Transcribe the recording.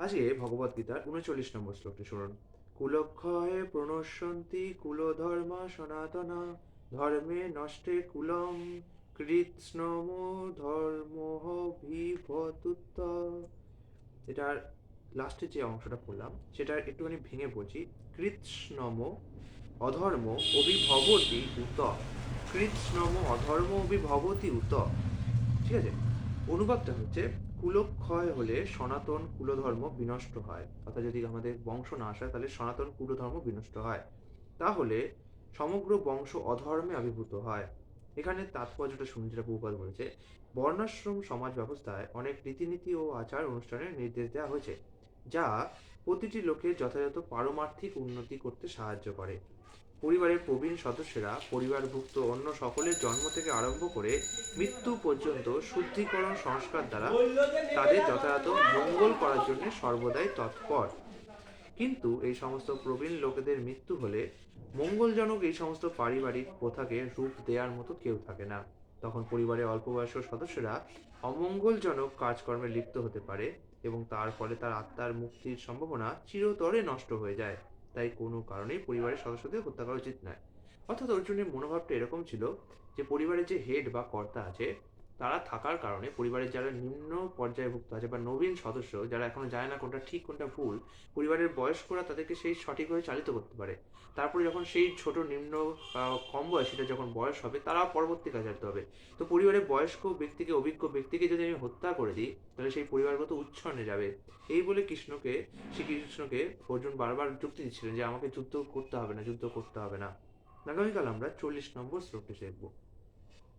আজকে ভগবদ্গীতার 39 নম্বর শ্লোকটি শুনুন। কুলক্ষয়ে প্রণশ্যন্তি কুলধর্মা সনাতনা ধর্মে নষ্টে কুলম কৃৎস্নম ধর্মঃ বিভতুত্ত। এটার লাস্টে যে অংশটা পড়লাম সেটা একটুখানি ভেঙে বলছি। কৃৎস্নম অধর্ম অভিভবতি উত। কৃৎস্নম অধর্ম অভিভবতি উত। ঠিক আছে, অনুবাদটা হচ্ছে কুলক্ষয় হলে সনাতন কুলধর্ম বিনষ্ট হয়, অর্থাৎ যদি আমাদের বংশ নাশ হয় তাহলে সনাতন কুলধর্ম বিনষ্ট হয়, তাহলে সমগ্র বংশ অধর্মে আবির্ভূত হয়। এখানে তাৎপর্যটা শুনুন, যেটা বহুপাল বলেছে। বর্ণাশ্রম সমাজ ব্যবস্থায় অনেক রীতিনীতি ও আচার অনুষ্ঠানের নির্দেশ দেওয়া হয়েছে, যা প্রতিটি লোকের যথাযথ পারমার্থিক উন্নতি করতে সাহায্য করে। পরিবারের প্রবীণ সদস্যরা পরিবারভুক্ত অন্য সকলের জন্ম থেকে আরম্ভ করে মৃত্যু পর্যন্ত শুদ্ধিকরণ সংস্কার দ্বারা তাদের যথাযথ মঙ্গল করার জন্য সর্বদাই তৎপর। কিন্তু এই সমস্ত প্রবীণ লোকেদের মৃত্যু হলে মঙ্গলজনক এই সমস্ত পারিবারিক প্রথাকে রূপ দেওয়ার মতো কেউ থাকে না। তখন পরিবারের অল্পবয়স্ক সদস্যরা অমঙ্গলজনক কাজকর্মে লিপ্ত হতে পারে এবং তার ফলে তার আত্মার মুক্তির সম্ভাবনা চিরতরে নষ্ট হয়ে যায়। তাই কোনো কারণেই পরিবারের সদস্যদের হত্যা করা উচিত নয়। অর্থাৎ অর্জুনের মনোভাবটা এরকম ছিল যে পরিবারের যে হেড বা কর্তা আছে তারা থাকার কারণে পরিবারের যারা নিম্ন পর্যায়ভুক্ত আছে বা নবীন সদস্য যারা এখনো জানে না কোনটা ঠিক কোনটা ভুল, পরিবারের বয়স্করা তাদেরকে সেই সঠিকভাবে চালিত করতে পারে। তারপরে যখন সেই ছোট নিম্ন কম বয়সীটা যখন বয়স হবে তারা পরবর্তী কাজে যেতে হবে। তো পরিবারের বয়স্ক ব্যক্তিকে অভিজ্ঞ ব্যক্তিকে যদি আমি হত্যা করে দিই তাহলে সেই পরিবারগত উচ্ছন্নে যাবে। এই বলে শ্রীকৃষ্ণকে অর্জুন বারবার যুক্তি দিচ্ছিলেন যে আমাকে যুদ্ধ করতে হবে না, যুদ্ধ করতে হবে না। আগামীকাল আমরা 40 নম্বর শ্লোকটি শিখবো।